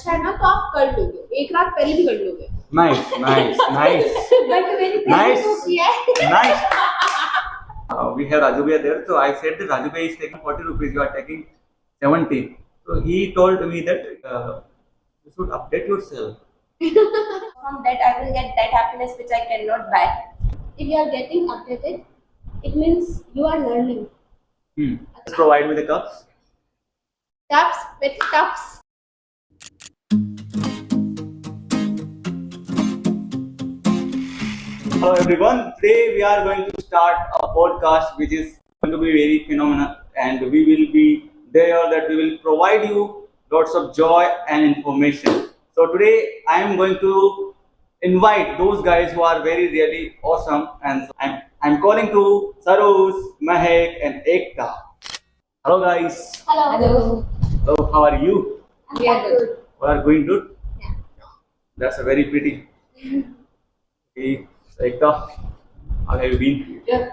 अच्छा है ना तो आप कर लोगे, एक रात पहले भी कर लोगे. Nice. बट मेरी Nice. तो किया है. Nice. We have Raju Bhaiya there, so I said that Raju Bhaiya is taking 40 rupees, you are taking 70. So he told me that you should update yourself. From that I will get that happiness which I cannot buy. If you are getting updated, it means you are learning. Just provide me the cups. Cups with cups. Hello everyone, today we are going to start a podcast which is going to be very phenomenal, and we will be there that we will provide you lots of joy and information. So today I am going to invite those guys who are very really awesome, and so I'm calling to Saroj, Mahak and Ekta. Hello guys. Hello. Hello, how are you? We are good. You are going good? Yeah. That's a very pretty. Hey, Ekta, how have you been? Yeah.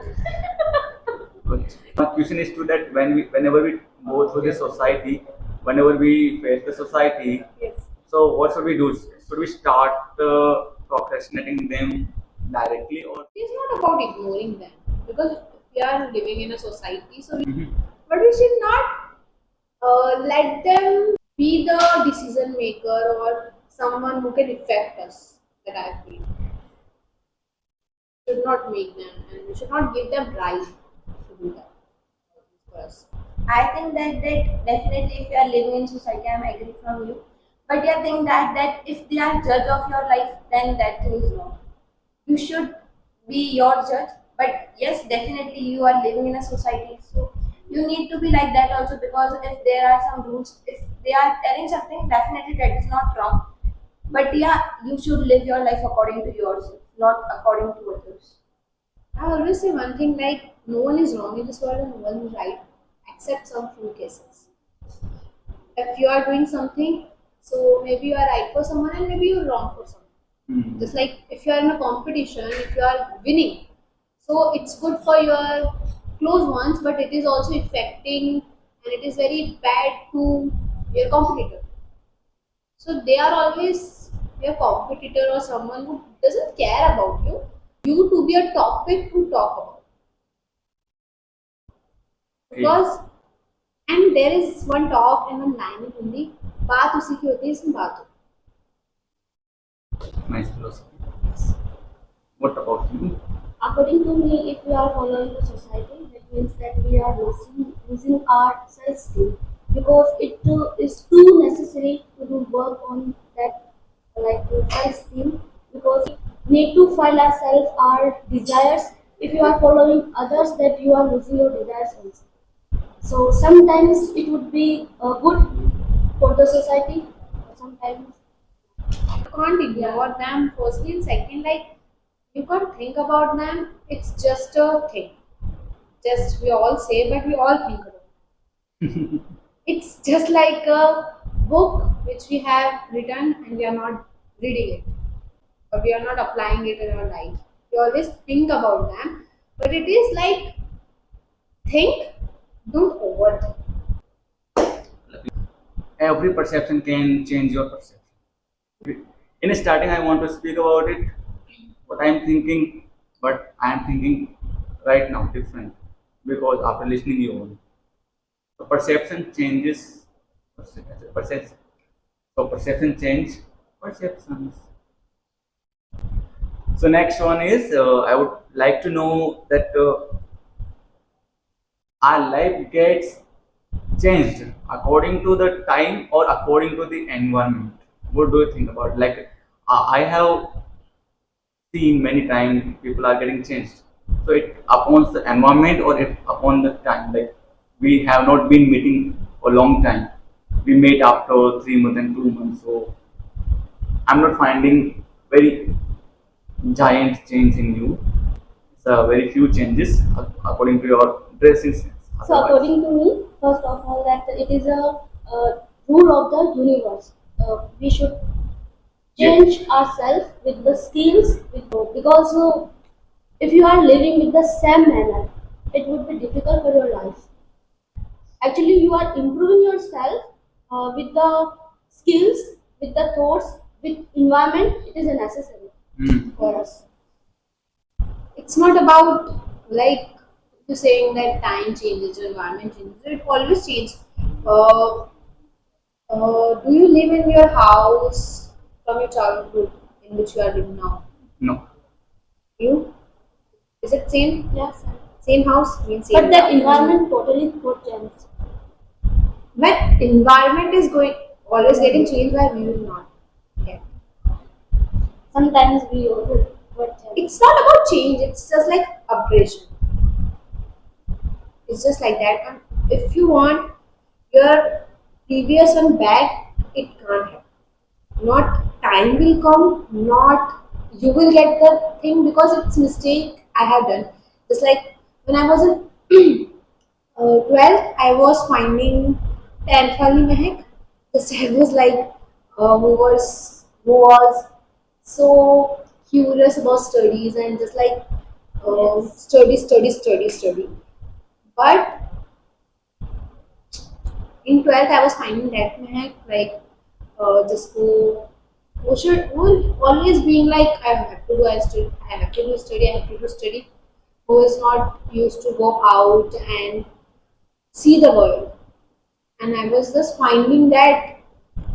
My question is to that whenever we go through the society, whenever we face the society, Yes. so what should we do? Should we start procrastinating them directly or? It's not about ignoring them because we are living in a society, so Mhm. but we should not let them be the decision maker or someone who can affect us. That I feel should not make them, and we should not give them right to do that for us. I think that definitely if you are living in society, I am agree from you. But you think that if they are judge of your life, then that thing is wrong. You should be your judge. But yes, definitely you are living in a society, so you need to be like that also, because if there are some rules, if they are telling something, definitely that is not wrong. But yeah, you should live your life according to yourself, not according to others. I always say one thing like no one is wrong in this world and no one is right, except some few cases. If you are doing something, so maybe you are right for someone and maybe you're wrong for someone. Mhm. Just like if you are in a competition, if you are winning, so it's good for your close ones, but it is also affecting and it is very bad to your competitor. So they are always your competitor or someone who doesn't care about you. You to be a topic to talk about. Because and there is one talk and one line in Hindi, बात उसी की होती है इसमें बात होती Nice philosophy. What about you? According to me, if we are following the society, that means that we are losing our self-esteem, because it is too necessary to do work on that, like self-esteem, because we need to find ourselves, our desires. If you are following others, that you are losing your desires also. So sometimes it would be good for the society, sometimes. You can't ignore them firstly, and second, like you can't think about them. It's just a thing. Just we all say, but we all think about it. It's just like a book which we have written and we are not reading it, or we are not applying it in our life. We always think about them, but it is like think, don't overthink. Every perception can change your perception. In starting, I want to speak about it, what I am thinking, but I am thinking right now different because after listening you all, the perception changes perception. So perception change perceptions. So next one is I would like to know that our life gets changed according to the time or according to the environment. What do you think about it? Like I have seen many times people are getting changed. So it upon the environment or it upon the time. Like we have not been meeting for a long time. We met after 3 months and 2 months. So I'm not finding very giant change in you. It's a very few changes according to your dressing sense. So according to me, first of all, that it is rule of the universe. We should change ourselves with the skills, because if you are living with the same manner, it would be difficult for your life. Actually, you are improving yourself with the skills with the thoughts, with environment, it is a necessary Hmm. for us. It's not about like you saying that time changes, your environment changes. It always changes. Uh, do you live in your house from your childhood in which you are living now? No. You? Is it same? Yes. Same house? Means But same. that environment totally got changed. When environment is going always getting changed, why we will not? Yeah. Sometimes we also got changed. It's not about change. It's just like upgradation. It's just like that. And if you want your previous one back, it can't happen. Not time will come, not you will get the thing because it's mistake I have done. Just like when I was in 12th, I was finding 10th only Mahak. Just I was like, who was so curious about studies and just like study. But in 12th, I was finding that Mahak like just go. Who always being like I have to do I study, I have to do study, I have to do study. Who is not used to go out and see the world. And I was just finding that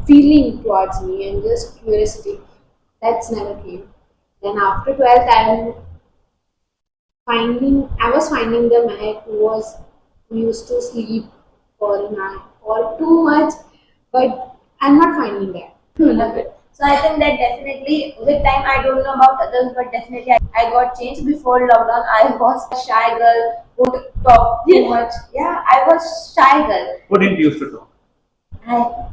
feeling towards me and just curiosity. That's never came. Then after 12th, I was finding the Mahek who used to sleep all night or too much, but I'm not finding that. Okay. So I think that definitely with time I don't know about others, but definitely I got changed before lockdown. I was a shy girl, would talk too much. Yeah, I was shy girl. Who didn't used to talk? I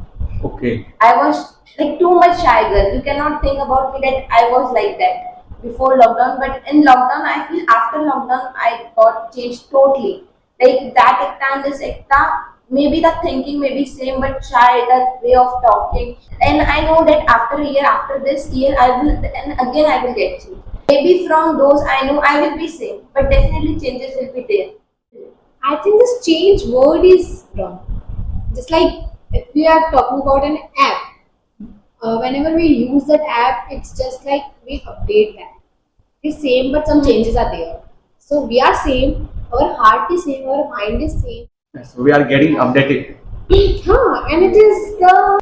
Okay. I was like too much shy girl. You cannot think about me that I was like that before lockdown. But in lockdown, I feel after lockdown, I got changed totally. Like that Ekta and this Ekta, maybe the thinking may be same, but shy, the way of talking. And I know that after a year, after this year, I will, and again I will get changed. Maybe from those I know I will be same, but definitely changes will be there. I think this change word is wrong. Just like if we are talking about an app, whenever we use that app, it's just like we update that. It's same, but some changes are there. So we are same, our heart is same, our mind is same. Yes, we are getting updated. Huh, and it is the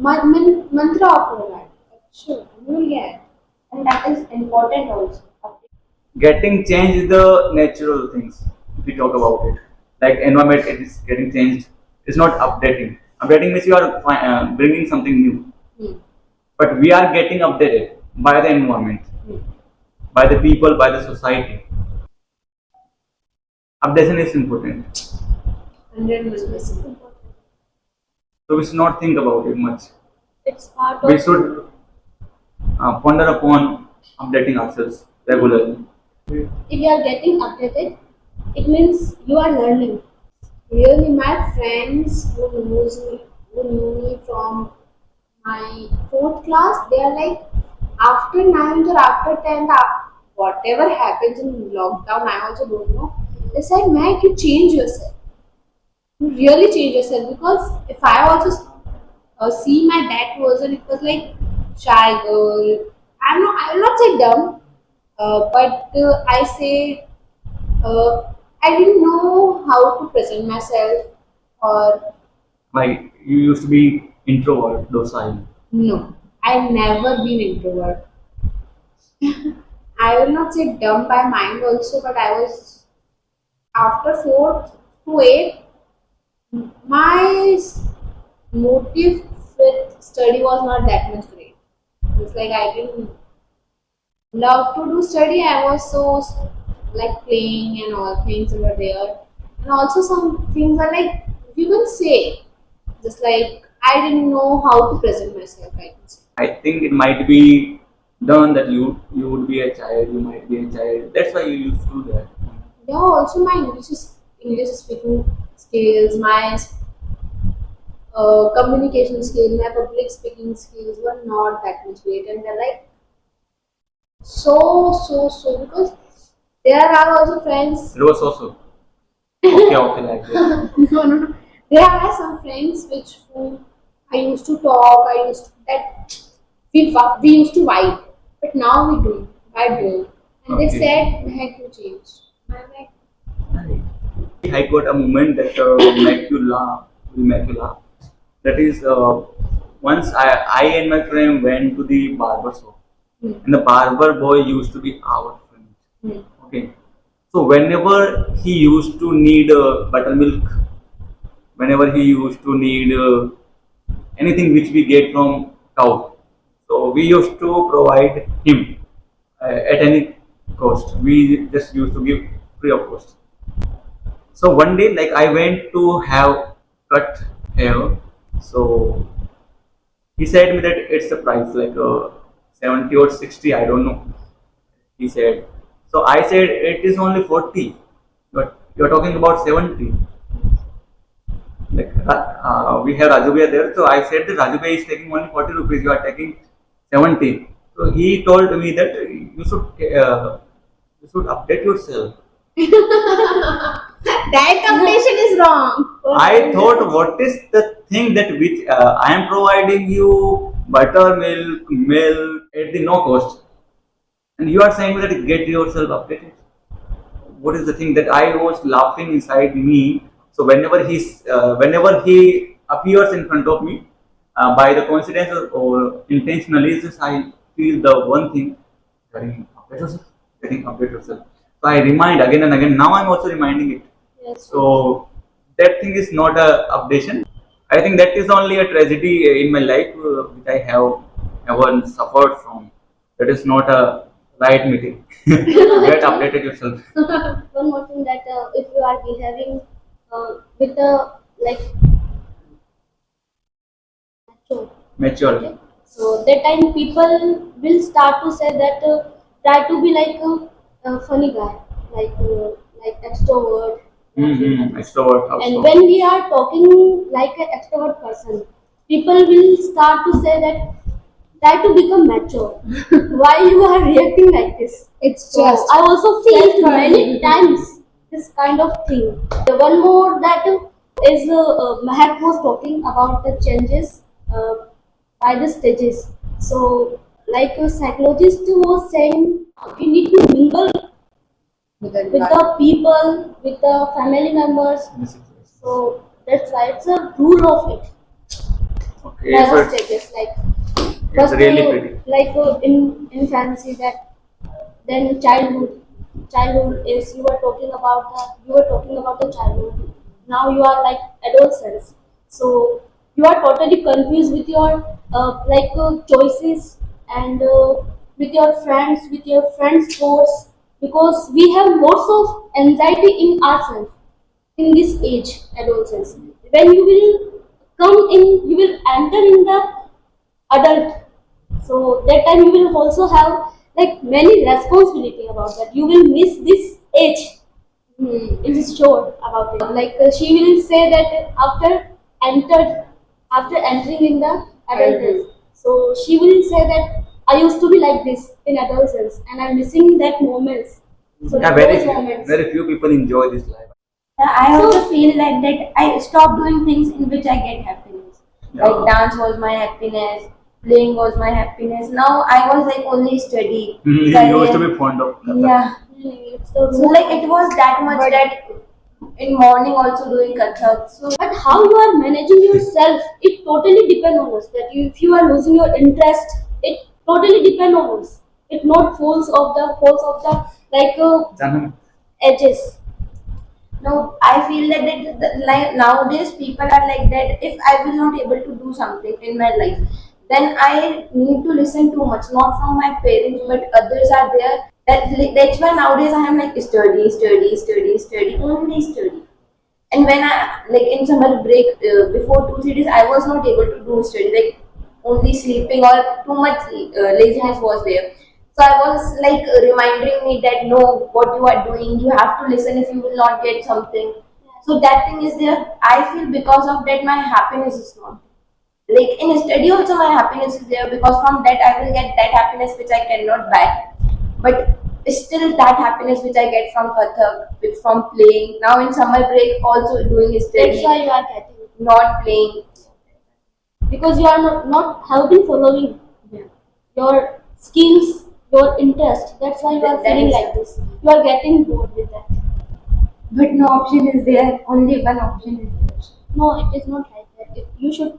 mantra of our life. Sure, you will get. And that is important also. Getting change is the natural things. If we talk about it, like environment, it is getting changed. It's not updating. Updating means you are bringing something new. Hmm. But we are getting updated by the environment, Hmm. by the people, by the society. Updation is important. 100%. So we should not think about it much. It's part We of should ponder upon updating ourselves regularly. if you are getting updated, it means you are learning. Really, my friends who knew me from my fourth class, they are like after ninth or after 10th, whatever happens in lockdown, I also don't know. They said, Meg, you change yourself. You really change yourself because if I also see my that version, it was like shy girl. I will not say dumb, but I say I didn't know how to present myself or Like you used to be introvert, docile. no. I've never been introvert. I will not say dumb by mind also, but I was after fourth to eighth, my motive with study was not that much great. It's like I didn't love to do study. I was so like playing and all things over there, and also some things are like you can say just like I didn't know how to present myself. I can say. I think it might be done that you would be a child, you might be a child. That's why you used to do that. Yeah, also my English speaking skills, my communication skills, my public speaking skills were not that much great, and they're like so because there are also friends. It was also okay, okay, like that. No, there are some friends which who I used to talk. I used to, that we used to vibe, but now we don't. I don't. And they Okay. said, "Mahak, you changed." I'm like, I got a moment that will make you laugh. Will make you laugh. That is, once I and my friend went to the barber shop, hmm, and the barber boy used to be our friend. hmm, Okay. So whenever he used to need buttermilk, whenever he used to need anything which we get from cow, so we used to provide him at any cost. We just used to give free of cost. So one day, like I went to have cut hair, so he said me that it's a price like 70 or 60, I don't know. He said. So I said it is only 40, but you're talking about 70. Like we have Rajubhaiya there, so I said that Rajubhaiya is taking only 40 rupees, you are taking 70. So he told me that you should update yourself. that competition is wrong. I thought, what is the thing that which I am providing you buttermilk, milk at the no cost, and you are saying that get yourself updated. What is the thing that I was laughing inside me? So whenever he appears in front of me, by the coincidence or intentionally, just I feel the one thing, getting update yourself, getting update yourself. So I remind again and again. Now I'm also reminding it. Yes. So that thing is not a updation. I think that is only a tragedy in my life which I have ever suffered from. That is not a right meeting. Get updated yourself. One more thing that if you are behaving with a like mature, Mature. okay, so that time people will start to say that try to be like a funny guy, like extrovert. Mm-hmm. Extrovert And also. when we are talking like an extrovert person, people will start to say that try to become mature. Why you are reacting like this? It's So just I also felt for many me. times this kind of thing. The one more that is Mahak was talking about the changes by the stages. So like a psychologist was saying, we need to mingle with the with the people, with the family members. Yes, yes, yes. So that's why it's a rule of it. Okay, By so the it's stages, like it's first really pretty. like in infancy, that then childhood is you were talking about the childhood. Now you are like adolescence, so you are totally confused with your choices, and with your friends thoughts, because we have lots of anxiety in ourselves in this age, adolescence. When you will you will enter in the adult, so that time you will also have like many responsibility about that. You will miss this age. It is sure about it. Like she will say that entered after entering in the adulthood. So she will say that I used to be like this in adolescence, and I'm missing that moments. So Yeah, those moments. very few people enjoy this life. I also feel like that I stopped doing things in which I get happiness. Yeah. Like dance was my happiness, playing was my happiness. Now I was like only study, You used to career. be fond of Kathak. Yeah. It's the So rule. like it was that much that in morning also doing Kathak. So But how you are managing yourself, it totally depends on us. That if you are losing your interest, it totally depends on us. It not falls of the like Janam. edges. no, I feel that like nowadays people are like that. If I will not able to do something in my life, then I need to listen too much, not from my parents, but others are there. That's why nowadays I am like study, study, study, study, only study. And when I like in summer break before 2 3 days, I was not able to do study, like only sleeping or too much laziness was there. So I was like reminding me that no, what you are doing, you have to listen. If you will not get something, so that thing is there. I feel because of that my happiness is not. Like in study also my happiness is there, because from that I will get that happiness which I cannot buy. But still that happiness which I get from Kathak, from playing. Now in summer break also doing That's study, why you are getting. not playing. because you are not have been following your skills, your interest. That's why you are That feeling is like this. You are getting bored with that. But no option is there. Only one option is there. No, it is not like that. You should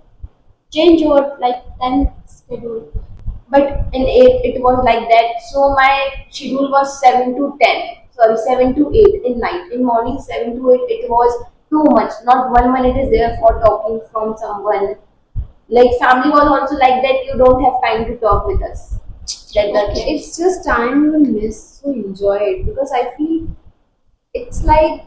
change your like time schedule. But in 8 it was like that. So my schedule was 7 to 10. Sorry, 7 to 8 in night. In morning 7 to 8 it was too much. Not 1 minute is there for talking from someone. Like family was also like that. You don't have time to talk with us. That's the Okay, thing. it's just time you will miss, so enjoy it because I feel it's like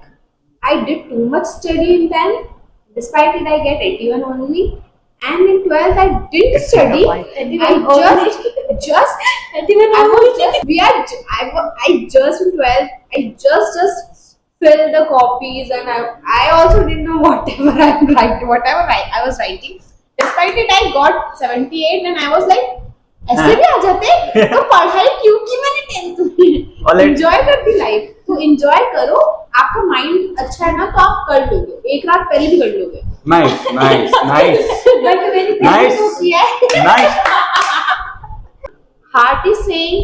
I did too much study in 10th. Despite it, I get 81 only. And in 12th, I didn't study. I just, I was just, we are, ju- I just in 12th, I just filled the copies and I also didn't know whatever I was writing. Despite it, I got 78 and I was like, ऐसे भी आ जाते तो पढ़ाई क्यों की मैंने 10th और में let- एंजॉय करती लाइफ तो एंजॉय करो आपका माइंड अच्छा है ना तो आप कर लोगे एक रात पहले भी कर लोगे Nice, nice, nice, बट मेरी Nice. तो किया है nice. heart is saying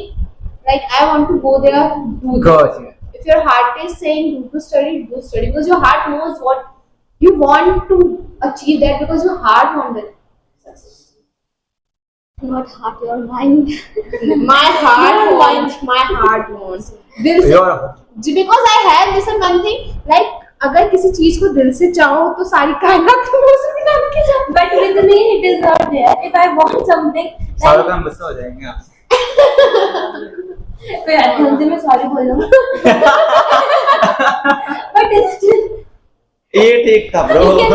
like I want to go there do that. Gotcha. If your heart is saying do study because your heart knows what you want to achieve that because your heart wants that success. Not heart, your mind. My heart wants दिल से Your because I have listen one thing like अगर किसी चीज को दिल से चाहो तो सारी कायनात तुम्हें उसे भी डाल के जाओ But with me it is not there. If I want something, सारों then काम गुस्सा हो जाएंगे आपसे फिर हमसे मैं sorry बोल दूँगा. But it's still ये ठीक था bro You can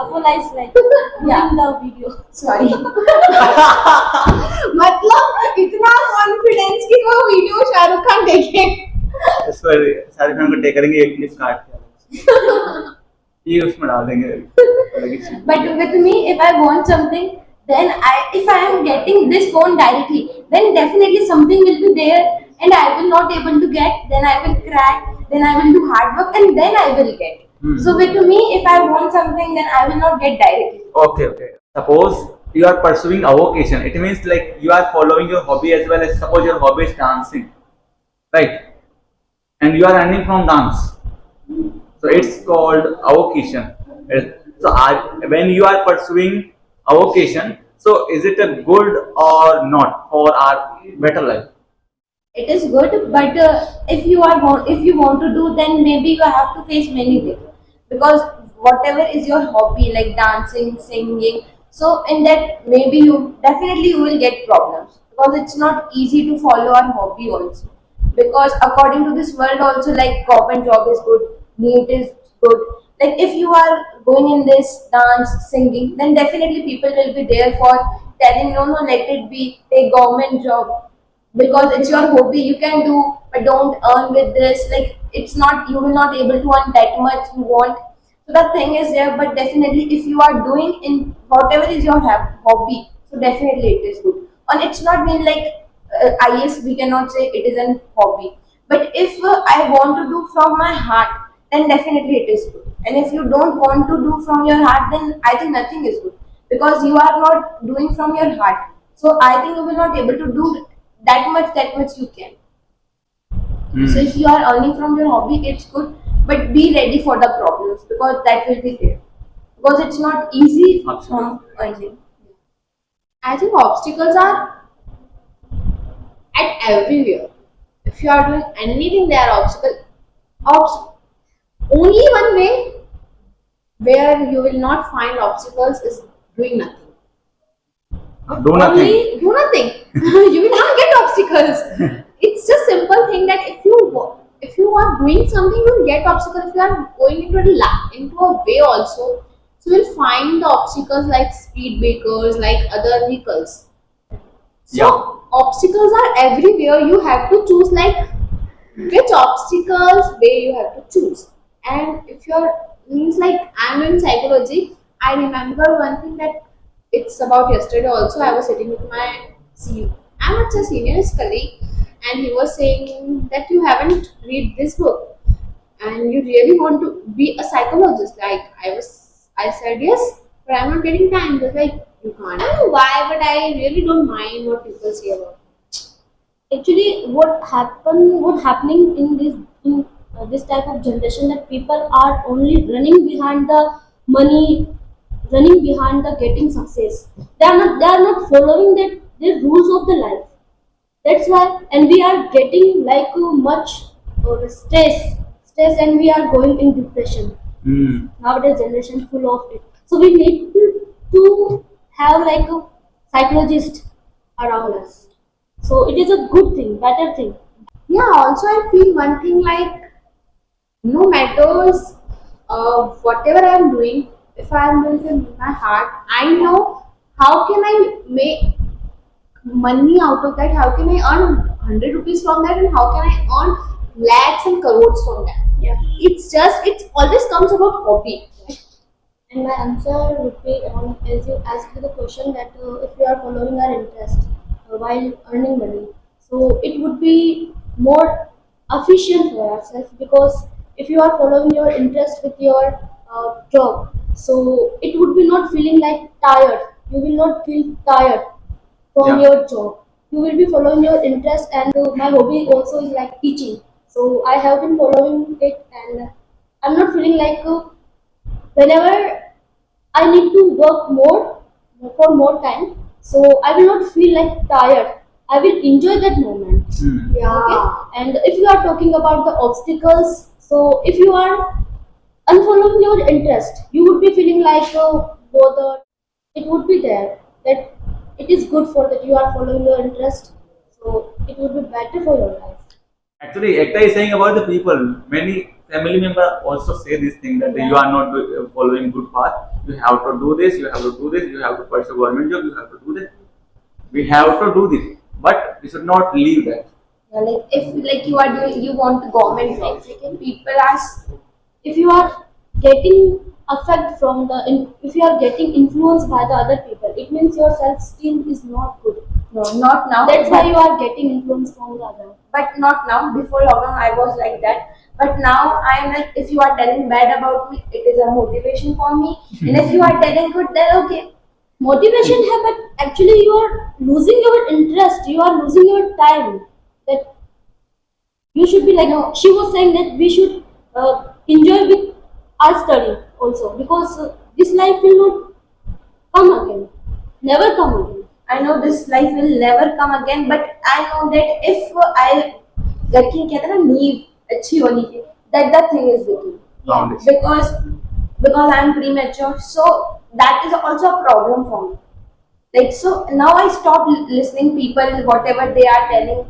apologize like in the video. sorry. मतलब इतना कॉन्फिडेंस कि वो वीडियो शाहरुख खान देखे इस पर शाहरुख खान को टेक करेंगे एक क्लिप काट के ये उसमें डाल देंगे अलग ही चीज। But with me, if I want something, then if I am getting this phone directly, then definitely something will be there, and I will not able to get. Then I will cry. Then I will do hard work, and then I will get. So with me, if I want something, then I will not get directly. Okay, okay. Suppose you are pursuing a vocation. It means like you are following your hobby as well as suppose your hobby is dancing, right? And you are earning from dance. So it's called a vocation. So when you are pursuing a vocation, so is it a good or not for our better life? It is good, but if you want to do, then maybe you have to face many things because whatever is your hobby, like dancing, singing. So in that, maybe you will get problems because it's not easy to follow our hobby also. Because according to this world, also like government job is good, NEET is good. Like if you are going in this dance, singing, then definitely people will be there for telling no, let it be, take government job because it's your hobby you can do but don't earn with this like it's not you will not able to earn that much you want so the thing is there but definitely if you are doing in whatever is your hobby so definitely it is good and it's not mean like IS we cannot say it is an hobby but if I want to do from my heart then definitely it is good and if you don't want to do from your heart then I think nothing is good because you are not doing from your heart so I think you will not able to do that much you can. So if you are earning from your hobby, it's good, but be ready for the problems because that will be there. Because it's not easy from earning. I think obstacles are at everywhere. If you are doing anything, there are obstacles. Only one way where you will not find obstacles is doing nothing. Do nothing. Only do nothing. You will not get obstacles. It's just simple thing that if you are doing something, you will get obstacles. If you are going into a way also, so you will find the obstacles like speed breakers, like other vehicles. So Yeah. obstacles are everywhere. You have to choose like which obstacles way you have to choose. And if you're means like I'm in psychology, I remember one thing that it's about yesterday also. I was sitting with my I'm not a senior, his colleague, and he was saying that you haven't read this book and you really want to be a psychologist. Like I said yes. but I'm not getting time. It's like you can't. I don't know why, but I really don't mind what people say about Actually, what happening in this type of generation, that people are only running behind the money, running behind the getting success. They are not following that the rules of the life. That's why, and we are getting like much stress, and we are going in depression. Hmm. Nowadays generation full of it, so we need to have like a psychologist around us. So it is a good thing, better thing. yeah. Also, I feel one thing like no matters whatever I'm doing, if I'm doing it with my heart, I know how can I make money out of that, how can I earn 100 rupees from that, and how can I earn lakhs and crores from that. Yeah. It's always comes about hobby. And my answer would be, as you asked the question, that if we are following our interest while earning money, so it would be more efficient for ourselves, because if you are following your interest with your job, so it would be not feeling like tired. You will not feel tired from Yeah. your job. You will be following your interest, and my hobby also is like teaching. So I have been following it, and I'm not feeling like whenever I need to work more for more time, so I will not feel like tired. I will enjoy that moment. Hmm. Okay. And if you are talking about the obstacles, so if you are unfollowing your interest, you would be feeling like bothered. It would be there that it is good for that you are following your interest, so it would be better for your life. Actually, Ekta is saying about the people. Many family members also say this thing that you are not following good path. You have to do this. You have to do this. You have to pursue government job. You have to do this. We have to do this, but we should not leave that. Yeah, like if like you are doing, you want government job. Second, people ask, If you are getting affect from if you are getting influenced by the other people, it means your self esteem is not good. no, not now. That's why you are getting influenced from the other. But not now. Before lockdown, I was like that. But now I'm like, if you are telling bad about me, it is a motivation for me. And if you are telling good, then okay. Motivation have, but actually you are losing your interest, you are losing your time. That you should be like, No. she was saying that we should enjoy with our study also, because this life will not come again, never come again. I know this life will never come again, but I know that if I लड़की कहते हैं ना नींव अच्छी होनी चाहिए, that the thing is with me. Foundation. Because I'm premature, so that is also a problem for me. Like, so now I stop listening people whatever they are telling.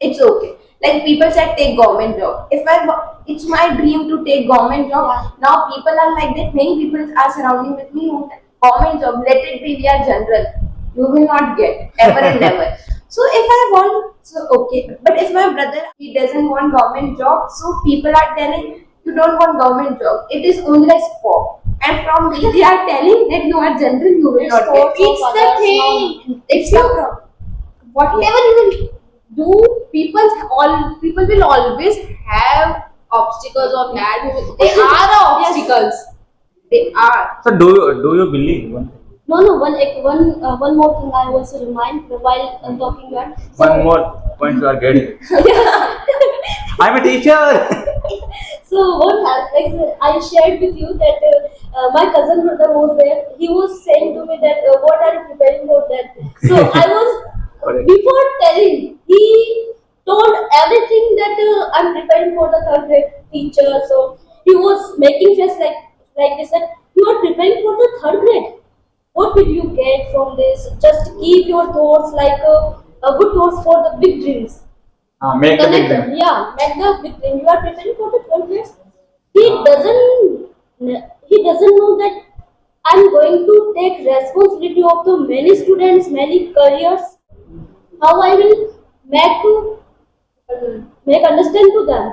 It's okay. Like people said, take government job. It's my dream to take government job. Yeah. Now people are like that. Many people are surrounding with me who government job. Let it be. We are general. You will not get ever and never. So if I want, so okay. But if my brother he doesn't want government job, so people are telling you don't want government job. It is only like sport. And from me they are telling that you are general. You will not get. It's the thing. It's your problem. Whatever you will do, people will always have obstacles on that. They are the obstacles. They are. So do you believe one thing? No, no, one more thing I also remind while talking here. One more point you are getting. I'm a teacher. So what happened? Like, I shared with you that my cousin brother was there. He was saying to me that what are you preparing for that? So I was Correct. before telling, he told everything that I'm preparing for the third grade teacher. So he was making face like this, that you are preparing for the third grade. What will you get from this? Just keep your thoughts like good thoughts for the big dreams. Make the big Connect, dream. yeah, make the big dream. You are preparing for the 12 years. He doesn't he doesn't know that I'm going to take responsibility of the many students, many careers. How I will make understand to them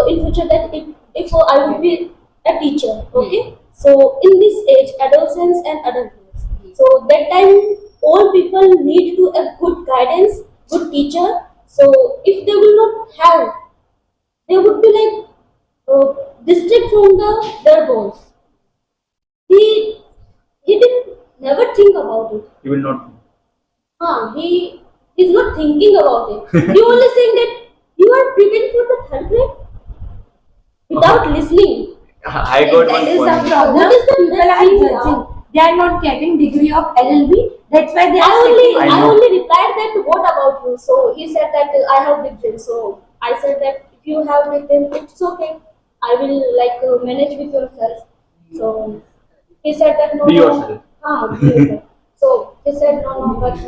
in future that if I would be a teacher, okay. So in this age, adolescence and adulthood, so that time all people need to a good guidance, good teacher. So if they will not have, they would be like distinct from their goals. he he didn't never think about it. You will not. He's not thinking about it. He only saying that you are preparing for the third grade without listening. I got one That is the point. problem. What is the People are thing, judging. They are not getting degree of LLB. That's why they I are only sitting. I I know. only replied that what about you? So he said that I have big dreams. So I said that if you have big dreams, it's okay. I will manage with yourself. So he said that no Be no. yourself. Be yourself. So he said no no, but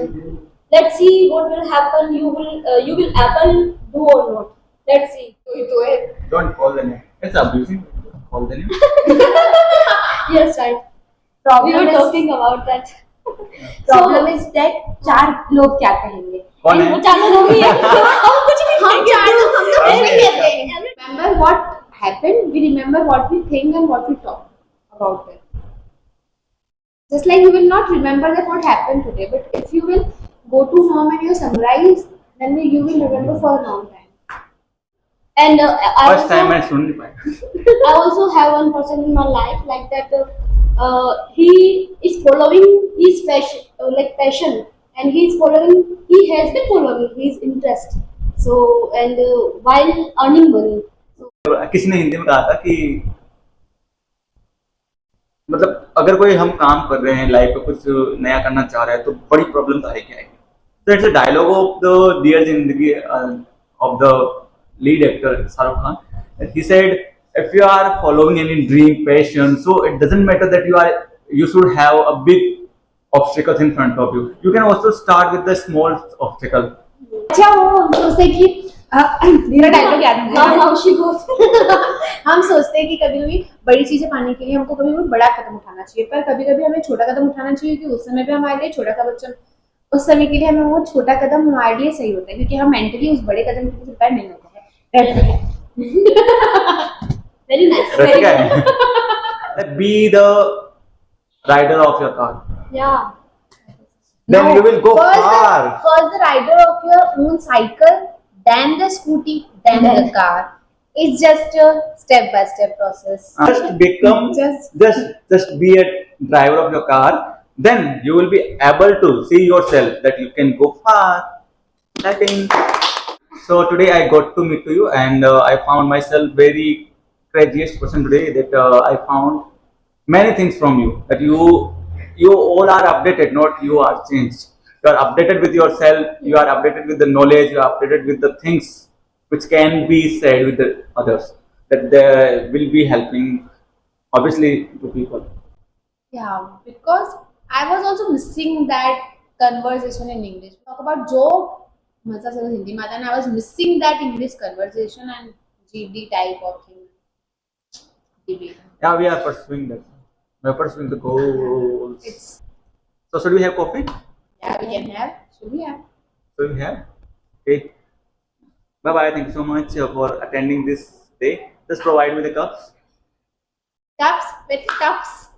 let's see what will happen. You will able do or not. Let's see. Do it. Don't call the name. It's abusing. Call the name. Yes, right. We Problem were is talking about that. problem is that चार लोग क्या कहेंगे? कौन वो है? चालू हो गई है। हम कुछ नहीं हम कहेंगे। चार लोग हम तो हम नहीं नहीं कहते हैं। Remember what happened. We remember what we think and what we talk about it. Just like you will not remember that what happened today, but if you will go to home and you summarize, then you will remember for a long time. And First time मैं सुन नहीं पाया. I also have one person in my life like that. He is following his passion, and he is following. He has been following his interest. So and while earning money. किसी ने हिंदी में कहा था कि मतलब अगर कोई हम काम कर रहे हैं लाइफ में कुछ नया करना चाह रहे हैं तो बड़ी प्रॉब्लम तो आएगी आएगी. So it's a dialogue of the Dear Zindagi of the lead actor Saroj Khan. And he said, if you are following any dream, passion, so it doesn't matter that you should have a big obstacles in front of you. You can also start with the small obstacle. अच्छा वो हम सोचते हैं कि मेरा dialogue याद Now है. now she goes. हम सोचते हैं कि कभी कभी बड़ी चीजें पाने के लिए हमको कभी कभी बड़ा कदम उठाना चाहिए, पर कभी कभी हमें छोटा कदम उठाना चाहिए क्योंकि उस समय पे हमारे लिए छोटा कदम उस समय के लिए हमें वो छोटा कदम हमारे लिए सही होता है क्योंकि हम मेंटली उस बड़े कदम के लिए प्रिपेयर नहीं होते हैं. Very nice. रट Very गया good. है. Be the rider of your car. Yeah. Then you will go first far. First the rider of your own cycle, then the scooty, then the car. It's just a step by step process. Just become just be a driver of your car. Then you will be able to see yourself that you can go far. I think. So today I got to meet to you, and I found myself very craziest person today. That I found many things from you. That you all are updated, not you are changed. You are updated with yourself. You are updated with the knowledge. You are updated with the things which can be said with the others. That they will be helping, obviously, to people. Yeah, because I was also missing that conversation in English. Talk about joke, मजा सब हिंदी में आता है, and I was missing that English conversation and GD type of thing. Debate. Yeah, we are pursuing that. We are pursuing the goals. It's So should we have coffee? yeah, we can have. Should we have? So we have. Okay. Bye bye. Thank you so much for attending this day. Just provide me the cups. Cups, with cups.